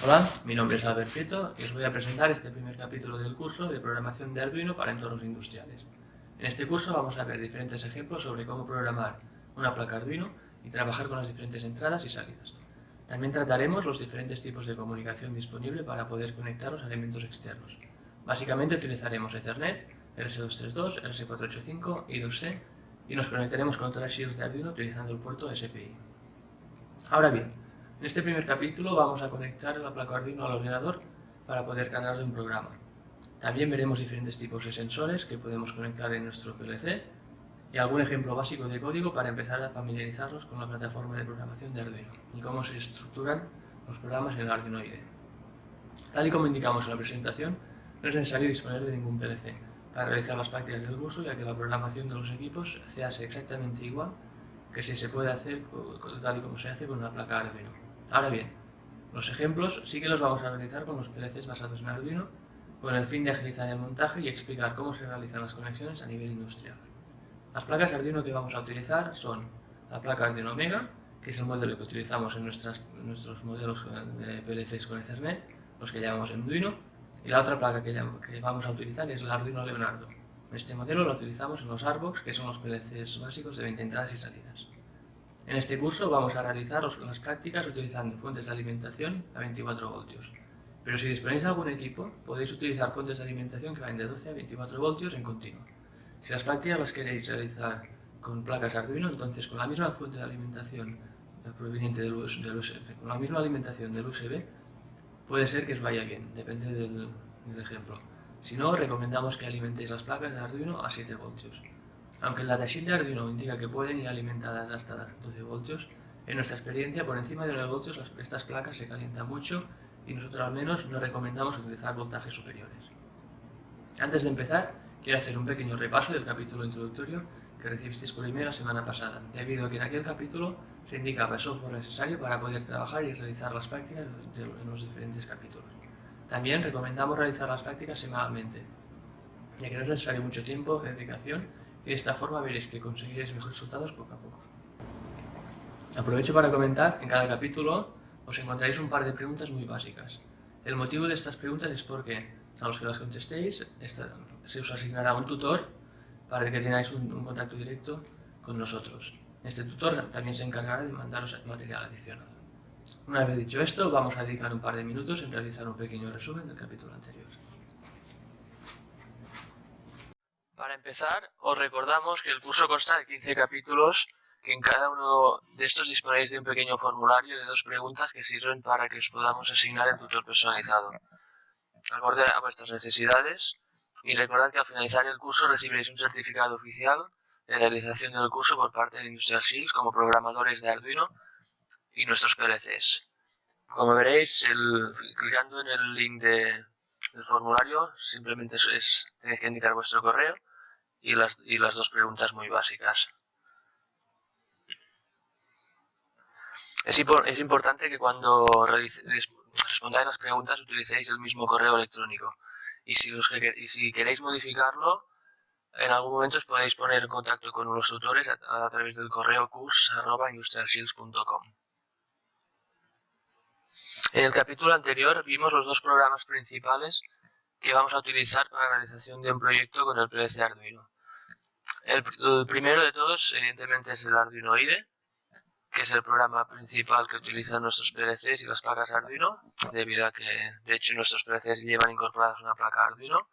Hola, mi nombre es Albert Prieto y os voy a presentar este primer capítulo del curso de programación de Arduino para entornos industriales. En este curso vamos a ver diferentes ejemplos sobre cómo programar una placa Arduino y trabajar con las diferentes entradas y salidas. También trataremos los diferentes tipos de comunicación disponible para poder conectarlos a elementos externos. Básicamente utilizaremos Ethernet, RS232, RS485 y 2C y nos conectaremos con otras shields de Arduino utilizando el puerto SPI. Ahora bien, en este primer capítulo vamos a conectar la placa Arduino al ordenador para poder cargarle un programa. También veremos diferentes tipos de sensores que podemos conectar en nuestro PLC y algún ejemplo básico de código para empezar a familiarizarnos con la plataforma de programación de Arduino y cómo se estructuran los programas en el Arduino IDE. Tal y como indicamos en la presentación, no es necesario disponer de ningún PLC para realizar las prácticas del curso, ya que la programación de los equipos se hace exactamente igual que si se puede hacer tal y como se hace con una placa Arduino. Ahora bien, los ejemplos sí que los vamos a realizar con los PLCs basados en Arduino, con el fin de agilizar el montaje y explicar cómo se realizan las conexiones a nivel industrial. Las placas Arduino que vamos a utilizar son la placa Arduino Mega, que es el modelo que utilizamos en nuestros modelos de PLCs con Ethernet, los que llamamos Arduino, y la otra placa que vamos a utilizar es la Arduino Leonardo. Este modelo lo utilizamos en los Arbox, que son los PLCs básicos de 20 entradas y salidas. En este curso vamos a realizar las prácticas utilizando fuentes de alimentación a 24 voltios. Pero si disponéis de algún equipo, podéis utilizar fuentes de alimentación que van de 12 a 24 voltios en continuo. Si las prácticas las queréis realizar con placas Arduino, entonces con la misma fuente de alimentación proveniente del USB, con la misma alimentación del USB, puede ser que os vaya bien, depende del ejemplo. Si no, recomendamos que alimentéis las placas de Arduino a 7 voltios. Aunque el datasheet de Arduino indica que pueden ir alimentadas hasta 12 voltios, en nuestra experiencia por encima de 9 voltios estas placas se calientan mucho y nosotros al menos no recomendamos utilizar voltajes superiores. Antes de empezar, quiero hacer un pequeño repaso del capítulo introductorio que recibisteis por email la semana pasada, debido a que en aquel capítulo se indicaba el software necesario para poder trabajar y realizar las prácticas en los diferentes capítulos. También recomendamos realizar las prácticas semanalmente, ya que no es necesario mucho tiempo, dedicación, y de esta forma veréis que conseguiréis mejores resultados poco a poco. Aprovecho para comentar, en cada capítulo os encontraréis un par de preguntas muy básicas. El motivo de estas preguntas es porque a los que las contestéis se os asignará un tutor para que tengáis un contacto directo con nosotros. Este tutor también se encargará de mandaros material adicional. Una vez dicho esto, vamos a dedicar un par de minutos en realizar un pequeño resumen del capítulo anterior. Para empezar, os recordamos que el curso consta de 15 capítulos, que en cada uno de estos disponéis de un pequeño formulario de 2 preguntas que sirven para que os podamos asignar el tutor personalizado, acorde a vuestras necesidades, y recordad que al finalizar el curso recibiréis un certificado oficial de realización del curso por parte de Industrial Shields como programadores de Arduino y nuestros PLCs. Como veréis, clicando en el link del formulario, simplemente tenéis que indicar vuestro correo y las 2 preguntas muy básicas. Es importante que cuando respondáis las preguntas utilicéis el mismo correo electrónico. Y si queréis modificarlo, en algún momento os podéis poner en contacto con los tutores a través del correo curs@industrialshields.com. En el capítulo anterior vimos los 2 programas principales que vamos a utilizar para la realización de un proyecto con el PLC Arduino. El primero de todos, evidentemente, es el Arduino IDE, que es el programa principal que utilizan nuestros PLCs y las placas Arduino, debido a que, de hecho, nuestros PLCs llevan incorporadas una placa Arduino.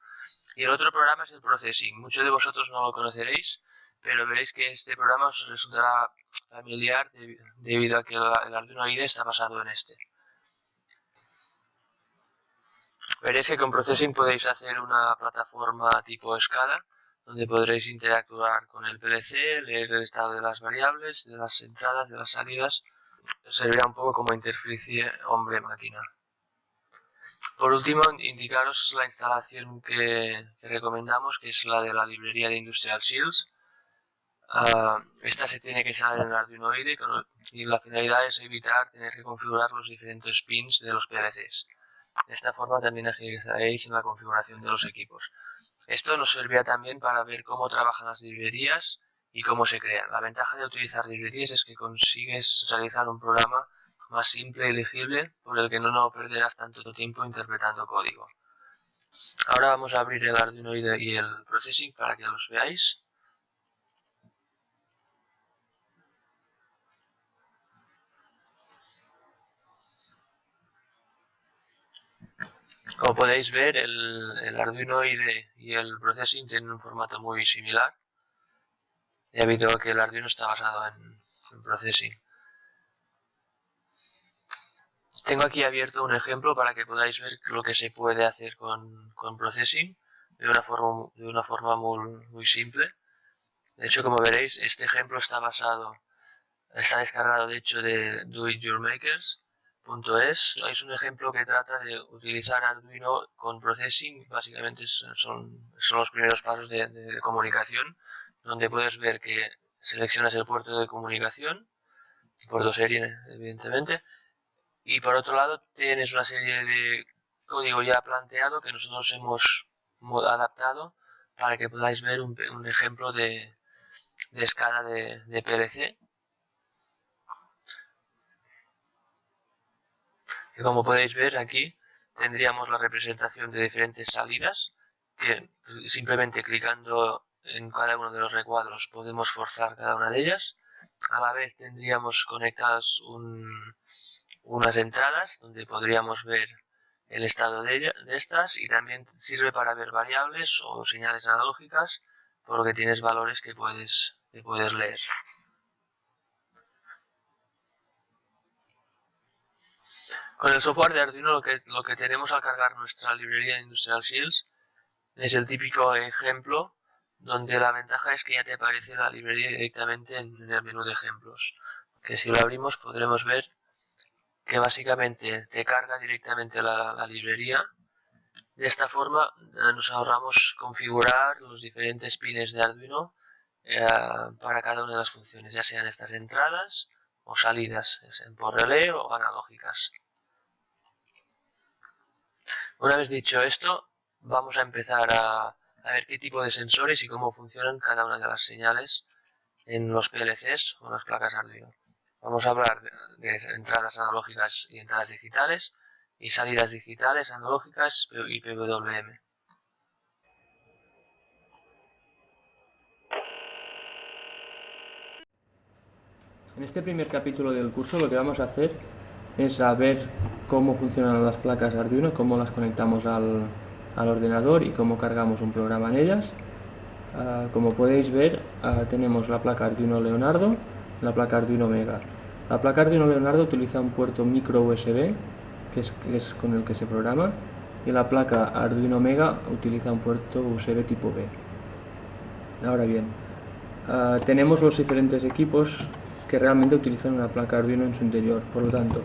Y el otro programa es el Processing. Muchos de vosotros no lo conoceréis, pero veréis que este programa os resultará familiar debido a que el Arduino IDE está basado en este. Veréis que con Processing podéis hacer una plataforma tipo SCADA, donde podréis interactuar con el PLC, leer el estado de las variables, de las entradas, de las salidas. Servirá un poco como interfaz hombre-máquina. Por último, indicaros la instalación que recomendamos, que es la de la librería de Industrial Shields. Esta se tiene que instalar en el Arduino IDE y la finalidad es evitar tener que configurar los diferentes pins de los PLCs. De esta forma también agilizaréis en la configuración de los equipos. Esto nos servirá también para ver cómo trabajan las librerías y cómo se crean. La ventaja de utilizar librerías es que consigues realizar un programa más simple y legible, por el que no perderás tanto tiempo interpretando código. Ahora vamos a abrir el Arduino IDE y el Processing para que los veáis. Como podéis ver, el Arduino IDE y el Processing tienen un formato muy similar, debido a que el Arduino está basado en Processing. Tengo aquí abierto un ejemplo para que podáis ver lo que se puede hacer con Processing de una forma muy simple. De hecho, como veréis, este ejemplo está descargado de hecho de doityourmakers.es. Es un ejemplo que trata de utilizar Arduino con Processing. Básicamente son los primeros pasos de comunicación, donde puedes ver que seleccionas el puerto de comunicación, puerto serie evidentemente, y por otro lado tienes una serie de código ya planteado que nosotros hemos adaptado para que podáis ver un ejemplo de escala de PLC. Y como podéis ver aquí tendríamos la representación de diferentes salidas que simplemente clicando en cada uno de los recuadros podemos forzar cada una de ellas. A la vez tendríamos conectadas unas entradas donde podríamos ver el estado de estas, y también sirve para ver variables o señales analógicas, por lo que tienes valores que puedes leer. Con el software de Arduino lo que tenemos al cargar nuestra librería Industrial Shields es el típico ejemplo donde la ventaja es que ya te aparece la librería directamente en el menú de ejemplos, que si lo abrimos podremos ver que básicamente te carga directamente la librería. De esta forma nos ahorramos configurar los diferentes pines de Arduino para cada una de las funciones, ya sean estas entradas o salidas, sean por relé o analógicas. Una vez dicho esto, vamos a empezar a ver qué tipo de sensores y cómo funcionan cada una de las señales en los PLCs o las placas Arduino. Vamos a hablar de entradas analógicas y entradas digitales, y salidas digitales, analógicas y PWM. En este primer capítulo del curso lo que vamos a hacer es saber cómo funcionan las placas Arduino, cómo las conectamos al ordenador y cómo cargamos un programa en ellas. Como podéis ver, tenemos la placa Arduino Leonardo y la placa Arduino Mega. La placa Arduino Leonardo utiliza un puerto micro USB, que es con el que se programa, y la placa Arduino Mega utiliza un puerto USB tipo B. Ahora bien, tenemos los diferentes equipos que realmente utilizan una placa Arduino en su interior, por lo tanto,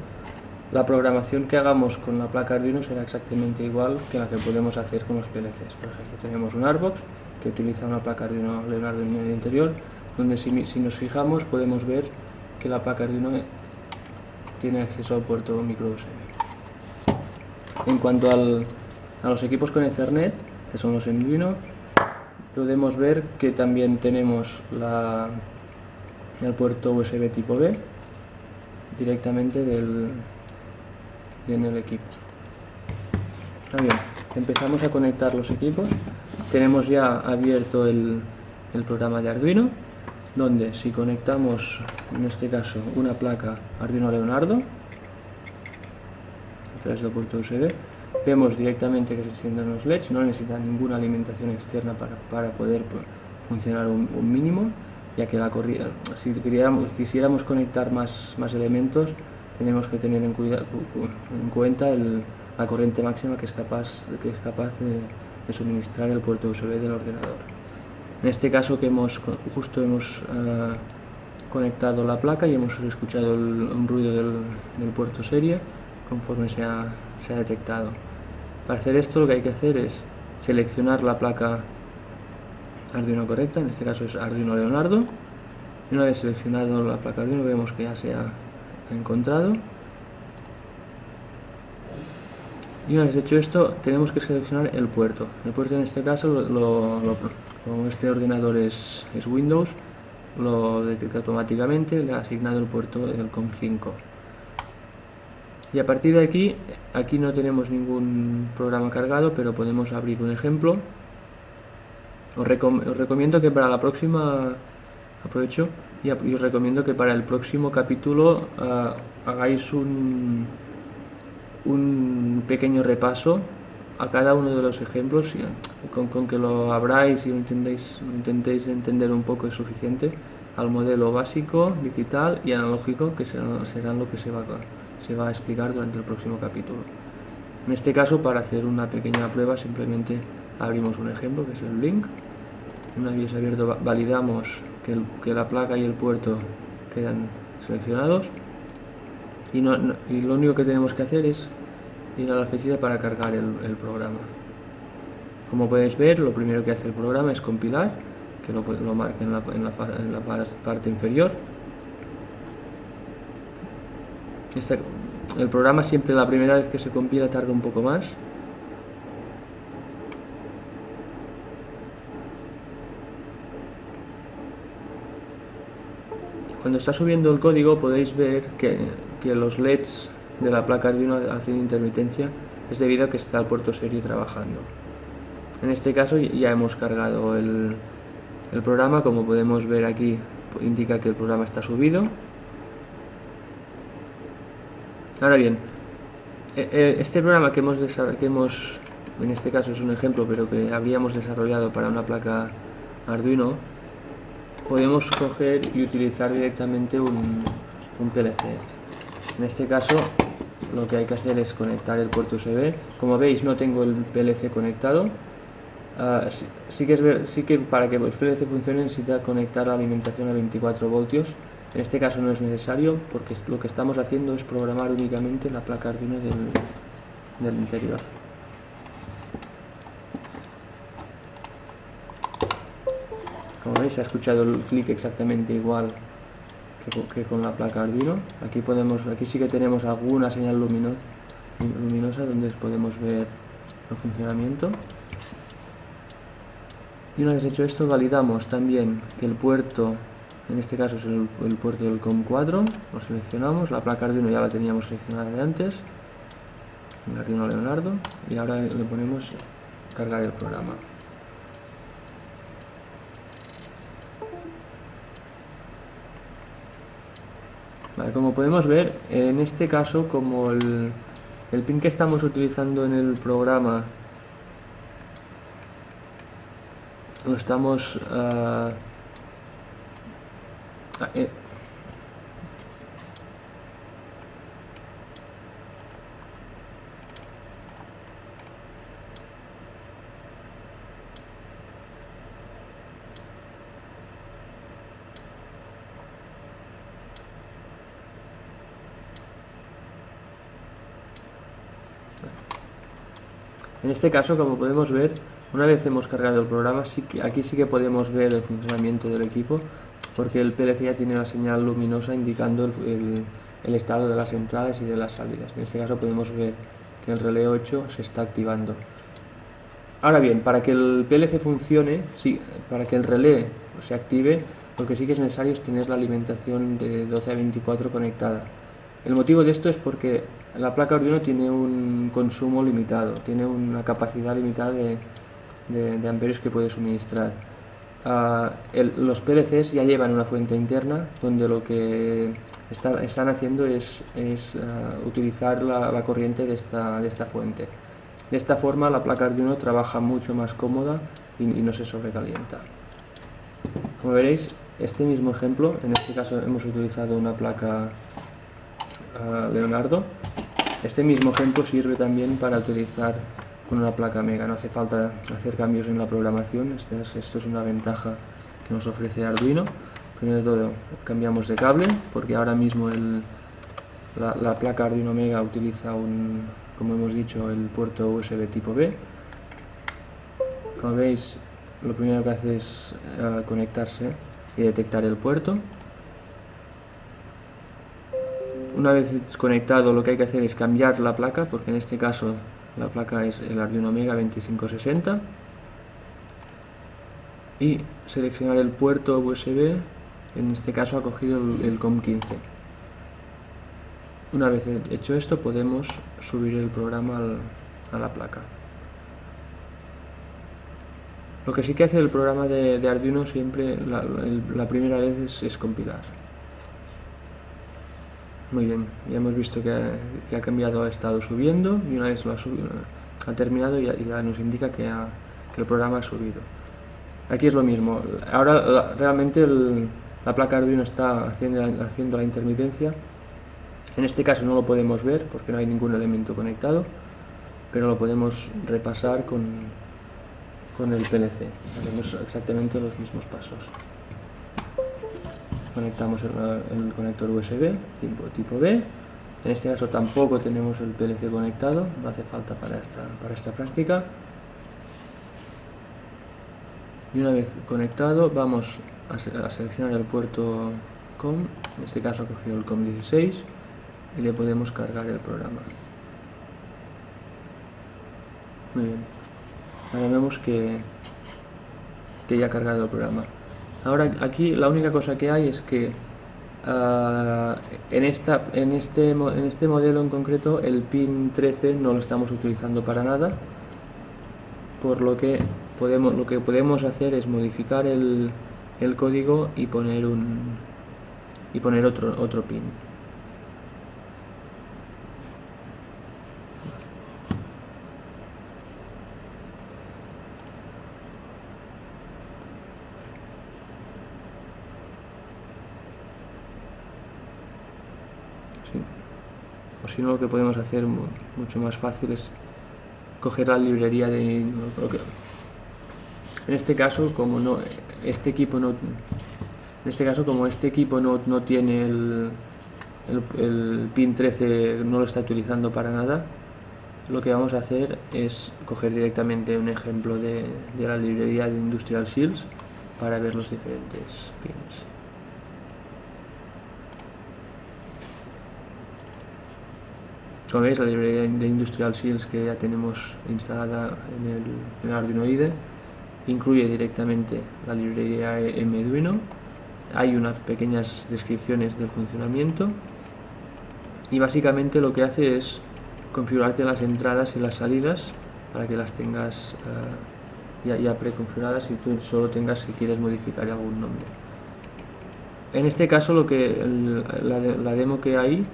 la programación que hagamos con la placa Arduino será exactamente igual que la que podemos hacer con los PLCs. Por ejemplo, tenemos un Arbox que utiliza una placa Arduino Leonardo en el interior, donde si nos fijamos podemos ver que la placa Arduino tiene acceso al puerto micro USB. En cuanto a los equipos con Ethernet, que son los Arduino, podemos ver que también tenemos el puerto USB tipo B directamente en el equipo. Bien, empezamos a conectar los equipos. Tenemos ya abierto el programa de Arduino, donde si conectamos, en este caso, una placa Arduino Leonardo a través del puerto USB, vemos directamente que se encienden los LEDs, no necesitan ninguna alimentación externa para poder funcionar un mínimo, ya que si quisiéramos conectar más elementos, tenemos que tener en cuenta la corriente máxima que es capaz de suministrar el puerto USB del ordenador. En este caso que justo hemos conectado la placa y hemos escuchado un ruido del puerto serie conforme se ha detectado. Para hacer esto lo que hay que hacer es seleccionar la placa Arduino correcta, en este caso es Arduino Leonardo, y una vez seleccionado la placa Arduino vemos que ya se ha encontrado, y una vez hecho esto tenemos que seleccionar el puerto. El puerto en este caso, como este ordenador es Windows, lo detecta automáticamente, le ha asignado el puerto del COM5. Y a partir de aquí no tenemos ningún programa cargado, pero podemos abrir un ejemplo. Os recomiendo que para la próxima, aprovecho, y os recomiendo que para el próximo capítulo hagáis un pequeño repaso a cada uno de los ejemplos. Con que lo abráis y intentéis entender un poco es suficiente, al modelo básico, digital y analógico, que serán lo que se va a explicar durante el próximo capítulo. En este caso, para hacer una pequeña prueba, simplemente abrimos un ejemplo, que es el link. Una vez abierto, validamos que la placa y el puerto quedan seleccionados, y lo único que tenemos que hacer es ir a la flechita para cargar el programa. Como podéis ver, lo primero que hace el programa es compilar, que lo marca en la parte inferior. El programa siempre, la primera vez que se compila, tarda un poco más. Cuando está subiendo el código podéis ver que los LEDs de la placa Arduino hacen intermitencia. Es debido a que está el puerto serie trabajando. En este caso ya hemos cargado el programa. Como podemos ver aquí, indica que el programa está subido. Ahora bien, este programa que hemos, en este caso es un ejemplo, pero que habríamos desarrollado para una placa Arduino, podemos coger y utilizar directamente un PLC. En este caso lo que hay que hacer es conectar el puerto USB. Como veis, no tengo el PLC conectado. Sí que para que el PLC funcione necesita conectar la alimentación a 24 voltios. En este caso no es necesario, porque lo que estamos haciendo es programar únicamente la placa Arduino del interior. Como veis, se ha escuchado el clic exactamente igual que con la placa Arduino. Aquí sí que tenemos alguna señal luminosa donde podemos ver el funcionamiento. Y una vez hecho esto, validamos también que el puerto, en este caso es el puerto del COM4, lo seleccionamos. La placa Arduino ya la teníamos seleccionada de antes, el Arduino Leonardo, y ahora le ponemos cargar el programa. Vale, como podemos ver, en este caso, como el pin que estamos utilizando en el programa lo estamos en este caso, como podemos ver, una vez hemos cargado el programa, aquí sí que podemos ver el funcionamiento del equipo, porque el PLC ya tiene la señal luminosa indicando el estado de las entradas y de las salidas. En este caso podemos ver que el relé 8 se está activando. Ahora bien, para que el PLC funcione, para que el relé se active, lo que sí que es necesario es tener la alimentación de 12 a 24 conectada. El motivo de esto es porque la placa Arduino tiene un consumo limitado, tiene una capacidad limitada de amperios que puede suministrar. Los PLCs ya llevan una fuente interna donde lo que están haciendo es utilizar la corriente de esta fuente. De esta forma la placa Arduino trabaja mucho más cómoda y no se sobrecalienta. Como veréis, este mismo ejemplo, en este caso hemos utilizado una placa Leonardo. Este mismo ejemplo sirve también para utilizar con una placa Mega, no hace falta hacer cambios en la programación. Esto es una ventaja que nos ofrece Arduino. Primero de todo, cambiamos de cable, porque ahora mismo la placa Arduino Mega utiliza como hemos dicho, el puerto USB tipo B. Como veis, lo primero que hace es conectarse y detectar el puerto. Una vez conectado, lo que hay que hacer es cambiar la placa, porque en este caso la placa es el Arduino Mega 2560, y seleccionar el puerto USB. En este caso ha cogido el COM15. Una vez hecho esto, podemos subir el programa a la placa. Lo que sí que hace el programa de Arduino siempre, la primera vez es compilar. Muy bien, ya hemos visto que ha cambiado, ha estado subiendo, y una vez lo ha terminado ya nos indica que el programa ha subido. Aquí es lo mismo. Ahora realmente la placa Arduino está haciendo la intermitencia. En este caso no lo podemos ver porque no hay ningún elemento conectado, pero lo podemos repasar con el PLC. Haremos exactamente los mismos pasos. Conectamos el conector USB tipo B. En este caso tampoco tenemos el PLC conectado, no hace falta para esta práctica. Y una vez conectado vamos a seleccionar el puerto COM, en este caso he cogido el COM16 y le podemos cargar el programa. Muy bien, ahora vemos que ya ha cargado el programa. Ahora aquí la única cosa que hay es que en este modelo en concreto el pin 13 no lo estamos utilizando para nada, por lo que podemos hacer es modificar el código y poner otro pin. Sí. O si no, lo que podemos hacer mucho más fácil es coger la librería de... En este caso, como este equipo no tiene el pin 13, no lo está utilizando para nada, lo que vamos a hacer es coger directamente un ejemplo de la librería de Industrial Shields para ver los diferentes pins. Como veis, la librería de Industrial Shields que ya tenemos instalada en el Arduino IDE incluye directamente la librería Arduino. Hay unas pequeñas descripciones del funcionamiento y básicamente lo que hace es configurarte las entradas y las salidas para que las tengas ya preconfiguradas y tú solo tengas si quieres modificar algún nombre. En este caso la demo que hay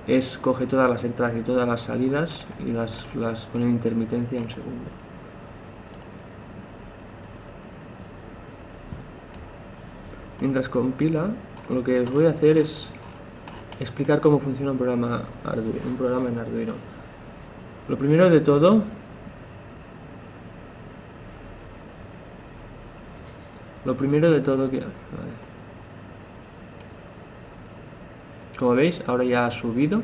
es coge todas las entradas y todas las salidas y las pone en intermitencia un segundo. Mientras compila, lo que os voy a hacer es explicar cómo funciona un programa en Arduino. Lo primero de todo, como veis, ahora ya ha subido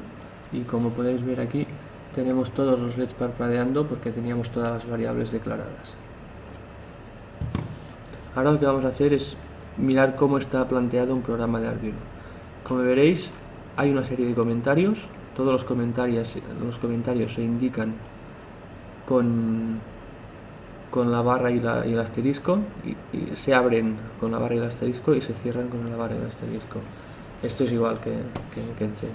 y como podéis ver aquí tenemos todos los LEDs parpadeando porque teníamos todas las variables declaradas. Ahora lo que vamos a hacer es mirar cómo está planteado un programa de Arduino. Como veréis, hay una serie de comentarios. Todos los comentarios se indican con la barra y el asterisco y se abren con la barra y el asterisco y se cierran con la barra y el asterisco. Esto es igual que en C.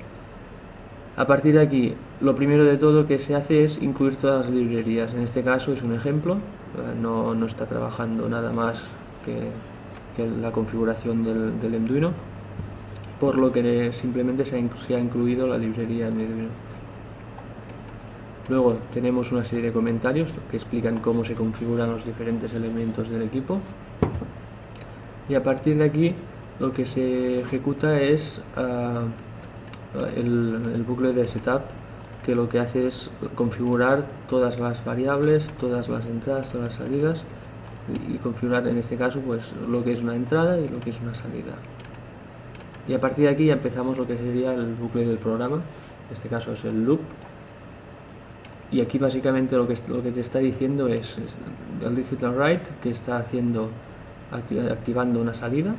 A partir de aquí, lo primero de todo que se hace es incluir todas las librerías. En este caso es un ejemplo, no está trabajando nada más que la configuración del Arduino, por lo que simplemente se ha incluido la librería Arduino. Luego tenemos una serie de comentarios que explican cómo se configuran los diferentes elementos del equipo y a partir de aquí lo que se ejecuta es el bucle de setup, que lo que hace es configurar todas las variables, todas las entradas, todas las salidas y configurar en este caso pues lo que es una entrada y lo que es una salida. Y a partir de aquí ya empezamos lo que sería el bucle del programa, en este caso es el loop. Y aquí básicamente lo que te está diciendo es el digital write, que está activando una salida,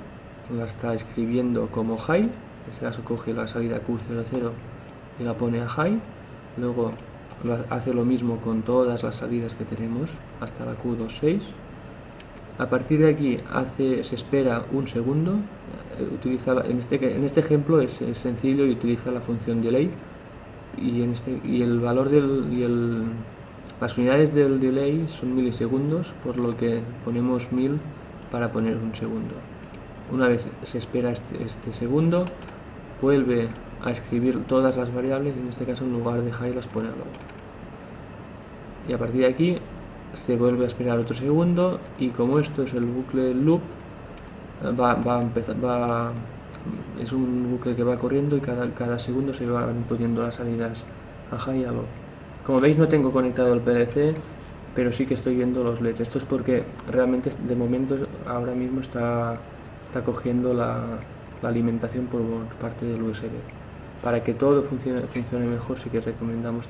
la está escribiendo como high, en este caso coge la salida Q00 y la pone a high, luego hace lo mismo con todas las salidas que tenemos hasta la Q26 A partir de aquí se espera un segundo, en este ejemplo es sencillo y utiliza la función delay, y el valor las unidades del delay son milisegundos, por lo que ponemos 1000 para poner un segundo. Una vez se espera este segundo, vuelve a escribir todas las variables, en este caso en lugar de high las pone low. Y a partir de aquí se vuelve a esperar otro segundo, y como esto es el bucle loop, es un bucle que va corriendo y cada segundo se van poniendo las salidas a high y a low. Como veis, no tengo conectado el PLC, pero sí que estoy viendo los LEDs. Esto es porque realmente de momento ahora mismo está cogiendo la alimentación por parte del USB. Para que todo funcione mejor, sí que recomendamos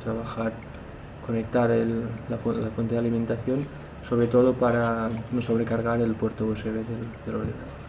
conectar la fuente de alimentación, sobre todo para no sobrecargar el puerto USB del ordenador.